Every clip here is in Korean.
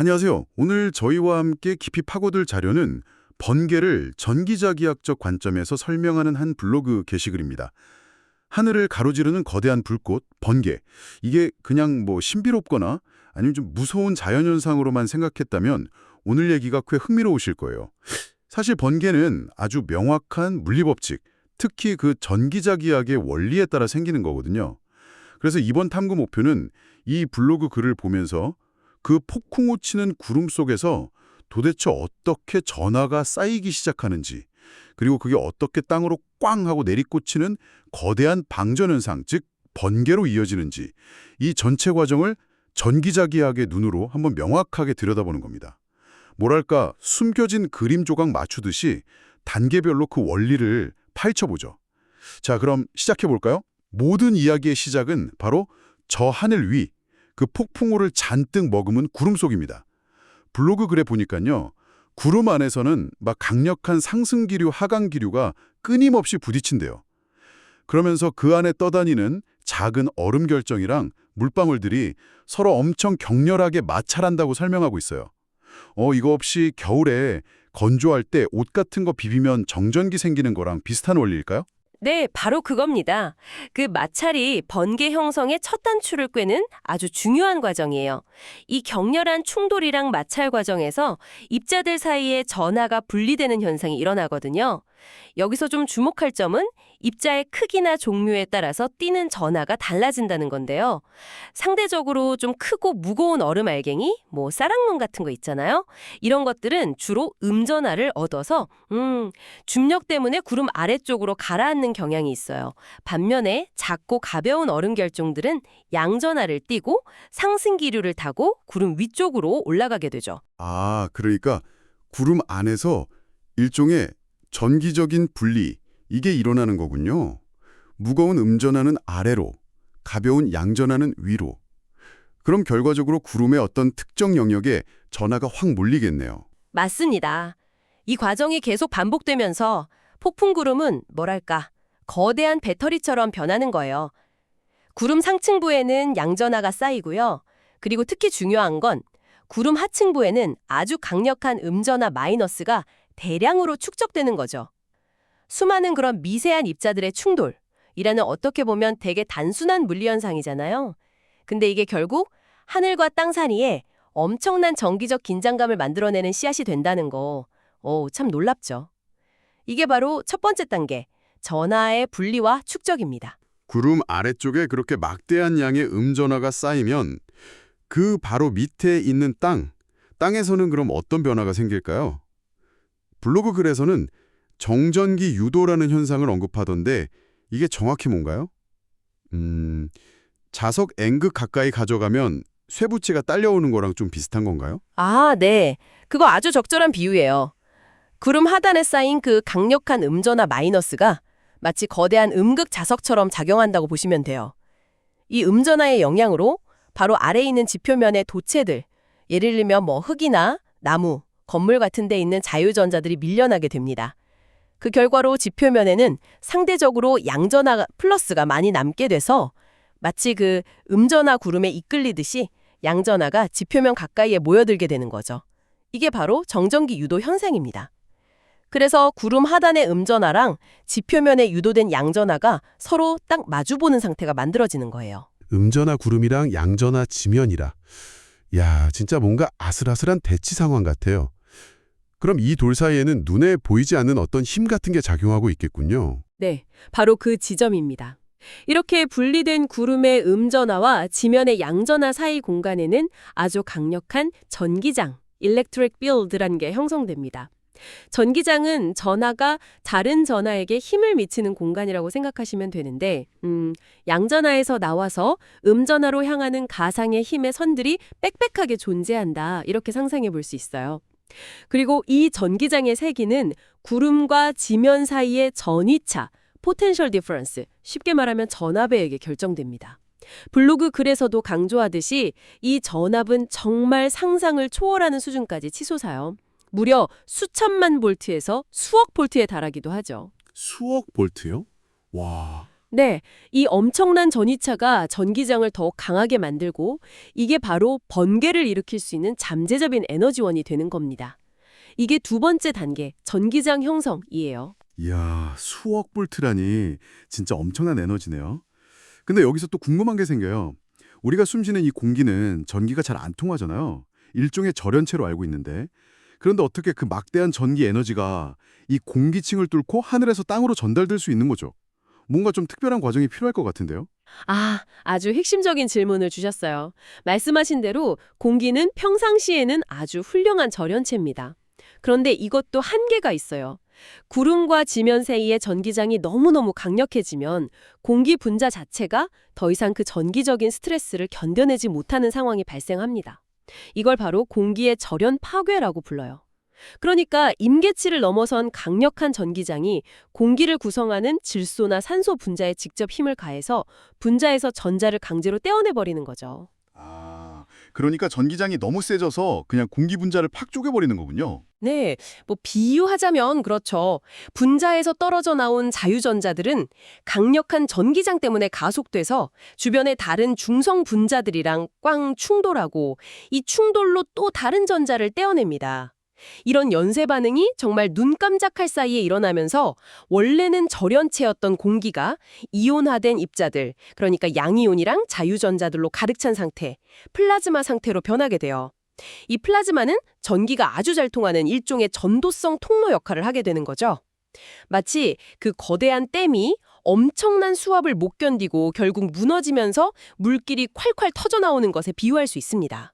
안녕하세요. 오늘 저희와 함께 깊이 파고들 자료는 번개를 전기자기학적 관점에서 설명하는 한 블로그 게시글입니다. 하늘을 가로지르는 거대한 불꽃, 번개. 이게 그냥 신비롭거나 아니면 좀 무서운 자연현상으로만 생각했다면 오늘 얘기가 꽤 흥미로우실 거예요. 사실 번개는 아주 명확한 물리법칙, 특히 그 전기자기학의 원리에 따라 생기는 거거든요. 그래서 이번 탐구 목표는 이 블로그 글을 보면서 그 폭풍우 치는 구름 속에서 도대체 어떻게 전하가 쌓이기 시작하는지, 그리고 그게 어떻게 땅으로 꽝 하고 내리꽂히는 거대한 방전현상, 즉 번개로 이어지는지, 이 전체 과정을 전기자기학의 눈으로 한번 명확하게 들여다보는 겁니다. 뭐랄까, 숨겨진 그림 조각 맞추듯이 단계별로 그 원리를 파헤쳐보죠. 자, 그럼 시작해볼까요? 모든 이야기의 시작은 바로 저 하늘 위, 그 폭풍우를 잔뜩 머금은 구름 속입니다. 블로그 글에 보니까요, 구름 안에서는 막 강력한 상승기류, 하강기류가 끊임없이 부딪힌대요. 그러면서 그 안에 떠다니는 작은 얼음 결정이랑 물방울들이 서로 엄청 격렬하게 마찰한다고 설명하고 있어요. 이거 혹시 겨울에 건조할 때 옷 같은 거 비비면 정전기 생기는 거랑 비슷한 원리일까요? 네, 바로 그겁니다. 그 마찰이 번개 형성의 첫 단추를 꿰는 아주 중요한 과정이에요. 이 격렬한 충돌이랑 마찰 과정에서 입자들 사이에 전하가 분리되는 현상이 일어나거든요. 여기서 좀 주목할 점은 입자의 크기나 종류에 따라서 띄는 전하가 달라진다는 건데요. 상대적으로 좀 크고 무거운 얼음 알갱이, 쌀랑문 같은 거 있잖아요. 이런 것들은 주로 음전하를 얻어서 중력 때문에 구름 아래쪽으로 가라앉는 경향이 있어요. 반면에 작고 가벼운 얼음 결종들은 양전하를 띠고 상승기류를 타고 구름 위쪽으로 올라가게 되죠. 아, 그러니까 구름 안에서 일종의 전기적인 분리, 이게 일어나는 거군요. 무거운 음전하는 아래로, 가벼운 양전하는 위로. 그럼 결과적으로 구름의 어떤 특정 영역에 전하가 확 몰리겠네요. 맞습니다. 이 과정이 계속 반복되면서 폭풍구름은 거대한 배터리처럼 변하는 거예요. 구름 상층부에는 양전하가 쌓이고요. 그리고 특히 중요한 건 구름 하층부에는 아주 강력한 음전하 마이너스가 대량으로 축적되는 거죠. 수많은 그런 미세한 입자들의 충돌이라는 어떻게 보면 되게 단순한 물리현상이잖아요. 근데 이게 결국 하늘과 땅 사이에 엄청난 정기적 긴장감을 만들어내는 씨앗이 된다는 거, 참 놀랍죠. 이게 바로 첫 번째 단계, 전하의 분리와 축적입니다. 구름 아래쪽에 그렇게 막대한 양의 음전하가 쌓이면 그 바로 밑에 있는 땅에서는 그럼 어떤 변화가 생길까요? 블로그 글에서는 정전기 유도라는 현상을 언급하던데 이게 정확히 뭔가요? 자석 N극 가까이 가져가면 쇠붙이가 딸려오는 거랑 좀 비슷한 건가요? 아, 네. 그거 아주 적절한 비유예요. 구름 하단에 쌓인 그 강력한 음전하 마이너스가 마치 거대한 음극 자석처럼 작용한다고 보시면 돼요. 이 음전하의 영향으로 바로 아래에 있는 지표면의 도체들, 예를 들면 흙이나 나무, 건물 같은 데 있는 자유전자들이 밀려나게 됩니다. 그 결과로 지표면에는 상대적으로 양전하 플러스가 많이 남게 돼서 마치 그 음전하 구름에 이끌리듯이 양전하가 지표면 가까이에 모여들게 되는 거죠. 이게 바로 정전기 유도 현상입니다. 그래서 구름 하단의 음전하랑 지표면에 유도된 양전하가 서로 딱 마주보는 상태가 만들어지는 거예요. 음전하 구름이랑 양전하 지면이라. 야, 진짜 뭔가 아슬아슬한 대치 상황 같아요. 그럼 이 돌 사이에는 눈에 보이지 않는 어떤 힘 같은 게 작용하고 있겠군요. 네, 바로 그 지점입니다. 이렇게 분리된 구름의 음전하와 지면의 양전하 사이 공간에는 아주 강력한 전기장, electric field라는 게 형성됩니다. 전기장은 전하가 다른 전하에게 힘을 미치는 공간이라고 생각하시면 되는데 양전하에서 나와서 음전하로 향하는 가상의 힘의 선들이 빽빽하게 존재한다. 이렇게 상상해 볼 수 있어요. 그리고 이 전기장의 세기는 구름과 지면 사이의 전위차, potential difference, 쉽게 말하면 전압에 결정됩니다. 블로그 글에서도 강조하듯이 이 전압은 정말 상상을 초월하는 수준까지 치솟아요. 무려 수천만 볼트에서 수억 볼트에 달하기도 하죠. 수억 볼트요? 와. 네, 이 엄청난 전이차가 전기장을 더 강하게 만들고 이게 바로 번개를 일으킬 수 있는 잠재적인 에너지원이 되는 겁니다. 이게 두 번째 단계, 전기장 형성이에요. 이야, 수억 볼트라니 진짜 엄청난 에너지네요. 근데 여기서 또 궁금한 게 생겨요. 우리가 숨쉬는 이 공기는 전기가 잘 안 통하잖아요. 일종의 절연체로 알고 있는데. 그런데 어떻게 그 막대한 전기 에너지가 이 공기층을 뚫고 하늘에서 땅으로 전달될 수 있는 거죠? 뭔가 좀 특별한 과정이 필요할 것 같은데요? 아주 핵심적인 질문을 주셨어요. 말씀하신 대로 공기는 평상시에는 아주 훌륭한 절연체입니다. 그런데 이것도 한계가 있어요. 구름과 지면 사이의 전기장이 너무너무 강력해지면 공기 분자 자체가 더 이상 그 전기적인 스트레스를 견뎌내지 못하는 상황이 발생합니다. 이걸 바로 공기의 절연 파괴라고 불러요. 그러니까 임계치를 넘어선 강력한 전기장이 공기를 구성하는 질소나 산소 분자에 직접 힘을 가해서 분자에서 전자를 강제로 떼어내버리는 거죠. 그러니까 전기장이 너무 세져서 그냥 공기 분자를 팍 쪼개버리는 거군요. 네, 비유하자면 그렇죠. 분자에서 떨어져 나온 자유전자들은 강력한 전기장 때문에 가속돼서 주변의 다른 중성 분자들이랑 꽝 충돌하고 이 충돌로 또 다른 전자를 떼어냅니다. 이런 연쇄 반응이 정말 눈 깜짝할 사이에 일어나면서 원래는 절연체였던 공기가 이온화된 입자들, 그러니까 양이온이랑 자유전자들로 가득 찬 상태, 플라즈마 상태로 변하게 돼요. 이 플라즈마는 전기가 아주 잘 통하는 일종의 전도성 통로 역할을 하게 되는 거죠. 마치 그 거대한 댐이 엄청난 수압을 못 견디고 결국 무너지면서 물길이 콸콸 터져나오는 것에 비유할 수 있습니다.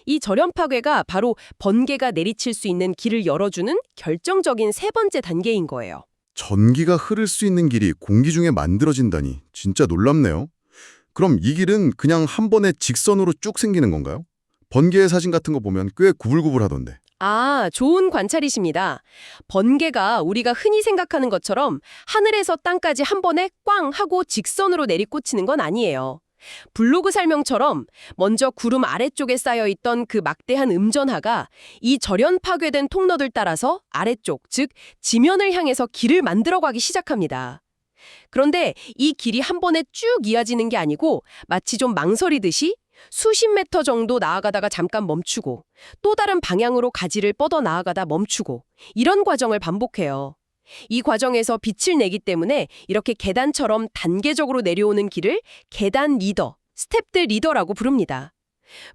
이 절연 파괴가 바로 번개가 내리칠 수 있는 길을 열어주는 결정적인 세 번째 단계인 거예요. 전기가 흐를 수 있는 길이 공기 중에 만들어진다니 진짜 놀랍네요. 그럼 이 길은 그냥 한 번에 직선으로 쭉 생기는 건가요? 번개의 사진 같은 거 보면 꽤 구불구불하던데. 좋은 관찰이십니다. 번개가 우리가 흔히 생각하는 것처럼 하늘에서 땅까지 한 번에 꽝 하고 직선으로 내리꽂히는 건 아니에요. 블로그 설명처럼 먼저 구름 아래쪽에 쌓여있던 그 막대한 음전하가 이 절연 파괴된 통로들 따라서 아래쪽, 즉 지면을 향해서 길을 만들어가기 시작합니다. 그런데 이 길이 한 번에 쭉 이어지는 게 아니고 마치 좀 망설이듯이 수십 미터 정도 나아가다가 잠깐 멈추고 또 다른 방향으로 가지를 뻗어 나아가다 멈추고 이런 과정을 반복해요. 이 과정에서 빛을 내기 때문에 이렇게 계단처럼 단계적으로 내려오는 길을 계단 리더, 스텝들 리더라고 부릅니다.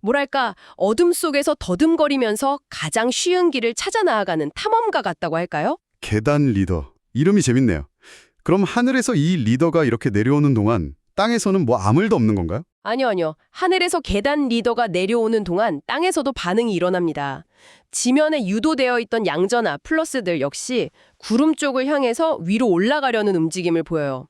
뭐랄까 어둠 속에서 더듬거리면서 가장 쉬운 길을 찾아 나아가는 탐험가 같다고 할까요? 계단 리더. 이름이 재밌네요. 그럼 하늘에서 이 리더가 이렇게 내려오는 동안 땅에서는 뭐 아무 일도 없는 건가요? 아니요. 하늘에서 계단 리더가 내려오는 동안 땅에서도 반응이 일어납니다. 지면에 유도되어 있던 양전하 플러스들 역시 구름 쪽을 향해서 위로 올라가려는 움직임을 보여요.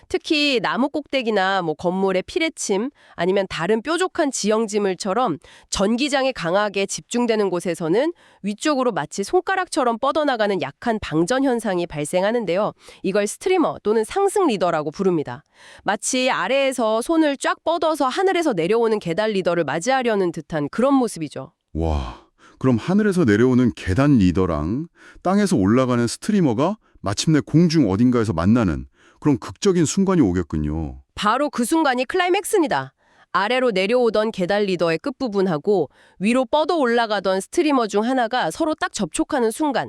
특히 나무 꼭대기나 건물의 피뢰침 아니면 다른 뾰족한 지형지물처럼 전기장이 강하게 집중되는 곳에서는 위쪽으로 마치 손가락처럼 뻗어나가는 약한 방전 현상이 발생하는데요. 이걸 스트리머 또는 상승 리더라고 부릅니다. 마치 아래에서 손을 쫙 뻗어서 하늘에서 내려오는 계단 리더를 맞이하려는 듯한 그런 모습이죠. 와, 그럼 하늘에서 내려오는 계단 리더랑 땅에서 올라가는 스트리머가 마침내 공중 어딘가에서 만나는 그런 극적인 순간이 오겠군요. 바로 그 순간이 클라이맥스입니다. 아래로 내려오던 계단 리더의 끝부분하고 위로 뻗어 올라가던 스트리머 중 하나가 서로 딱 접촉하는 순간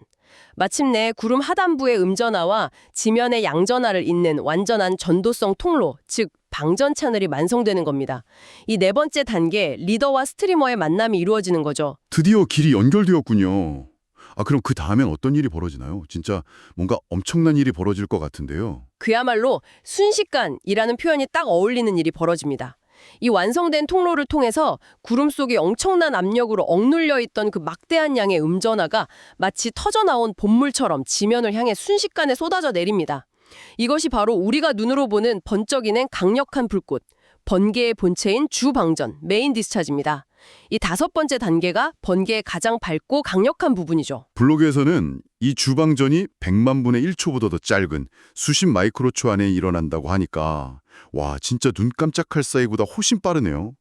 마침내 구름 하단부의 음전하와 지면의 양전하를 잇는 완전한 전도성 통로, 즉 방전 채널이 완성되는 겁니다. 이 네 번째 단계, 리더와 스트리머의 만남이 이루어지는 거죠. 드디어 길이 연결되었군요. 그럼 그 다음엔 어떤 일이 벌어지나요? 진짜 뭔가 엄청난 일이 벌어질 것 같은데요. 그야말로 순식간이라는 표현이 딱 어울리는 일이 벌어집니다. 이 완성된 통로를 통해서 구름 속에 엄청난 압력으로 억눌려 있던 그 막대한 양의 음전하가 마치 터져나온 봇물처럼 지면을 향해 순식간에 쏟아져 내립니다. 이것이 바로 우리가 눈으로 보는 번쩍이는 강력한 불꽃, 번개의 본체인 주방전, 메인 디스차지입니다. 이 다섯 번째 단계가 번개의 가장 밝고 강력한 부분이죠. 블로그에서는 이 주방전이 100만 분의 1초보다 더 짧은 수십 마이크로초 안에 일어난다고 하니까 와, 진짜 눈 깜짝할 사이보다 훨씬 빠르네요.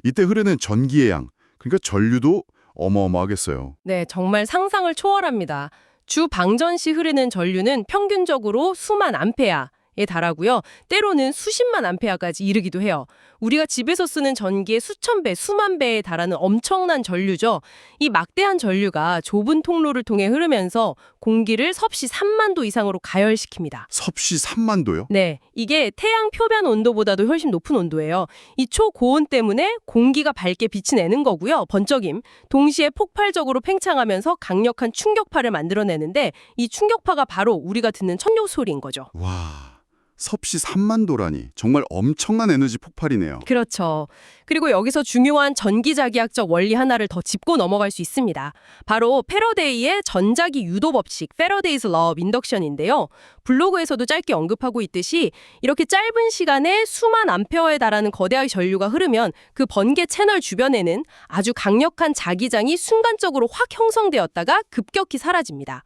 이때 흐르는 전기의 양, 그러니까 전류도 어마어마하겠어요. 네, 정말 상상을 초월합니다. 주 방전 시 흐르는 전류는 평균적으로 수만 암페아, 달하고요. 때로는 수십만 암페어까지 이르기도 해요. 우리가 집에서 쓰는 전기의 수천 배, 수만 배에 달하는 엄청난 전류죠. 이 막대한 전류가 좁은 통로를 통해 흐르면서 공기를 섭씨 3만 도 이상으로 가열시킵니다. 섭씨 3만 도요? 네, 이게 태양 표면 온도보다도 훨씬 높은 온도예요. 이 초고온 때문에 공기가 밝게 빛이 내는 거고요. 번쩍임. 동시에 폭발적으로 팽창하면서 강력한 충격파를 만들어내는데 이 충격파가 바로 우리가 듣는 천룡 소리인 거죠. 와, 섭씨 3만 도라니 정말 엄청난 에너지 폭발이네요. 그렇죠. 그리고 여기서 중요한 전기자기학적 원리 하나를 더 짚고 넘어갈 수 있습니다. 바로 패러데이의 전자기 유도 법칙, Faraday's Law of Induction인데요. 블로그에서도 짧게 언급하고 있듯이 이렇게 짧은 시간에 수만 암페어에 달하는 거대한 전류가 흐르면 그 번개 채널 주변에는 아주 강력한 자기장이 순간적으로 확 형성되었다가 급격히 사라집니다.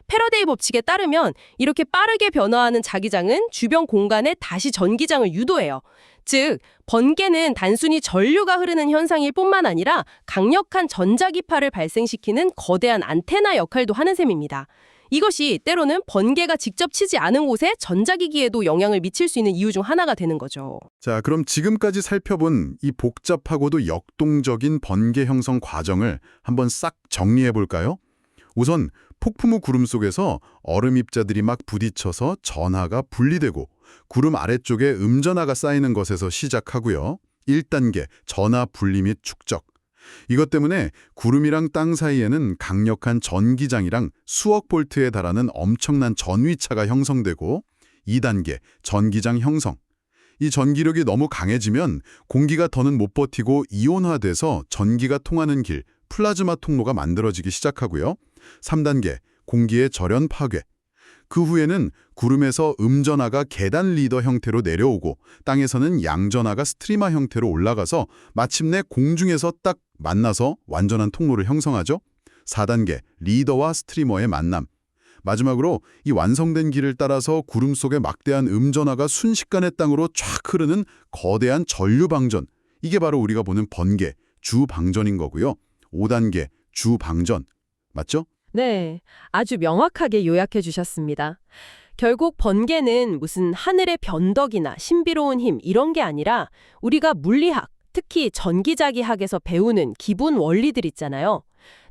패러데이 법칙에 따르면 이렇게 빠르게 변화하는 자기장은 주변 공간에 다시 전기장을 유도해요. 즉, 번개는 단순히 전류가 흐르는 현상일 뿐만 아니라 강력한 전자기파를 발생시키는 거대한 안테나 역할도 하는 셈입니다. 이것이 때로는 번개가 직접 치지 않은 곳에 전자기기에도 영향을 미칠 수 있는 이유 중 하나가 되는 거죠. 자, 그럼 지금까지 살펴본 이 복잡하고도 역동적인 번개 형성 과정을 한번 싹 정리해 볼까요? 우선 폭풍 후 구름 속에서 얼음 입자들이 막 부딪혀서 전하가 분리되고 구름 아래쪽에 음전하가 쌓이는 것에서 시작하고요. 1단계 전하 분리 및 축적. 이것 때문에 구름이랑 땅 사이에는 강력한 전기장이랑 수억 볼트에 달하는 엄청난 전위차가 형성되고 2단계 전기장 형성. 이 전기력이 너무 강해지면 공기가 더는 못 버티고 이온화돼서 전기가 통하는 길, 플라즈마 통로가 만들어지기 시작하고요. 3단계 공기의 절연 파괴. 그 후에는 구름에서 음전하가 계단 리더 형태로 내려오고 땅에서는 양전하가 스트리마 형태로 올라가서 마침내 공중에서 딱 만나서 완전한 통로를 형성하죠. 4단계 리더와 스트리머의 만남. 마지막으로 이 완성된 길을 따라서 구름 속의 막대한 음전하가 순식간에 땅으로 쫙 흐르는 거대한 전류방전. 이게 바로 우리가 보는 번개, 주방전인 거고요. 5단계 주방전. 맞죠? 네, 아주 명확하게 요약해 주셨습니다. 결국 번개는 무슨 하늘의 변덕이나 신비로운 힘 이런 게 아니라 우리가 물리학, 특히 전기자기학에서 배우는 기본 원리들 있잖아요.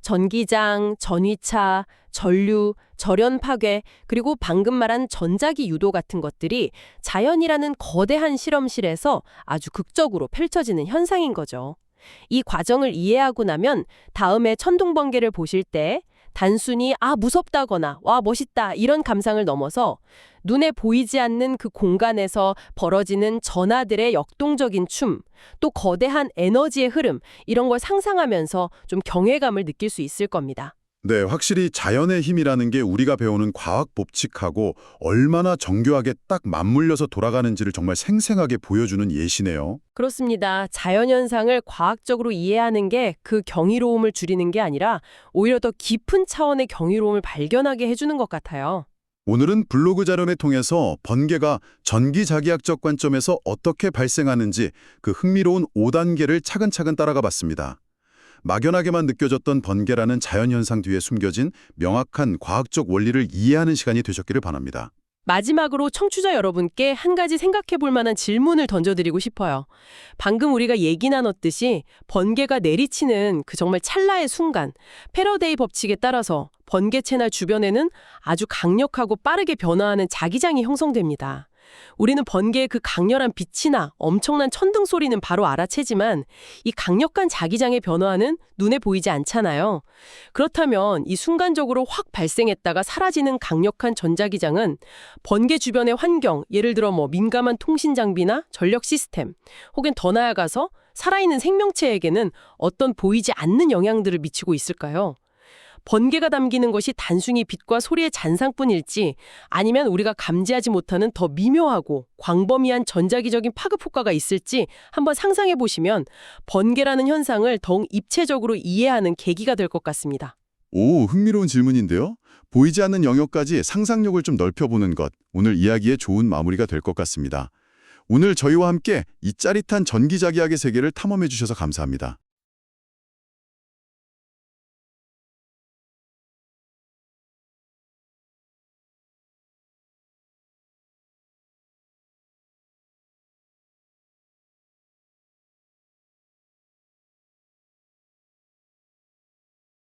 전기장, 전위차, 전류, 절연 파괴, 그리고 방금 말한 전자기 유도 같은 것들이 자연이라는 거대한 실험실에서 아주 극적으로 펼쳐지는 현상인 거죠. 이 과정을 이해하고 나면 다음에 천둥번개를 보실 때 단순히 무섭다거나 와 멋있다 이런 감상을 넘어서 눈에 보이지 않는 그 공간에서 벌어지는 전하들의 역동적인 춤, 또 거대한 에너지의 흐름 이런 걸 상상하면서 좀 경외감을 느낄 수 있을 겁니다. 네, 확실히 자연의 힘이라는 게 우리가 배우는 과학 법칙하고 얼마나 정교하게 딱 맞물려서 돌아가는지를 정말 생생하게 보여주는 예시네요. 그렇습니다. 자연현상을 과학적으로 이해하는 게 그 경이로움을 줄이는 게 아니라 오히려 더 깊은 차원의 경이로움을 발견하게 해주는 것 같아요. 오늘은 블로그 자료를 통해서 번개가 전기자기학적 관점에서 어떻게 발생하는지 그 흥미로운 5단계를 차근차근 따라가 봤습니다. 막연하게만 느껴졌던 번개라는 자연현상 뒤에 숨겨진 명확한 과학적 원리를 이해하는 시간이 되셨기를 바랍니다. 마지막으로 청취자 여러분께 한 가지 생각해 볼 만한 질문을 던져드리고 싶어요. 방금 우리가 얘기 나눴듯이 번개가 내리치는 그 정말 찰나의 순간, 패러데이 법칙에 따라서 번개 채널 주변에는 아주 강력하고 빠르게 변화하는 자기장이 형성됩니다. 우리는 번개의 그 강렬한 빛이나 엄청난 천둥 소리는 바로 알아채지만 이 강력한 자기장의 변화는 눈에 보이지 않잖아요. 그렇다면 이 순간적으로 확 발생했다가 사라지는 강력한 전자기장은 번개 주변의 환경, 예를 들어 민감한 통신 장비나 전력 시스템, 혹은 더 나아가서 살아있는 생명체에게는 어떤 보이지 않는 영향들을 미치고 있을까요? 번개가 담기는 것이 단순히 빛과 소리의 잔상뿐일지 아니면 우리가 감지하지 못하는 더 미묘하고 광범위한 전자기적인 파급 효과가 있을지 한번 상상해 보시면 번개라는 현상을 더욱 입체적으로 이해하는 계기가 될 것 같습니다. 오, 흥미로운 질문인데요. 보이지 않는 영역까지 상상력을 좀 넓혀보는 것, 오늘 이야기의 좋은 마무리가 될 것 같습니다. 오늘 저희와 함께 이 짜릿한 전기자기학의 세계를 탐험해 주셔서 감사합니다.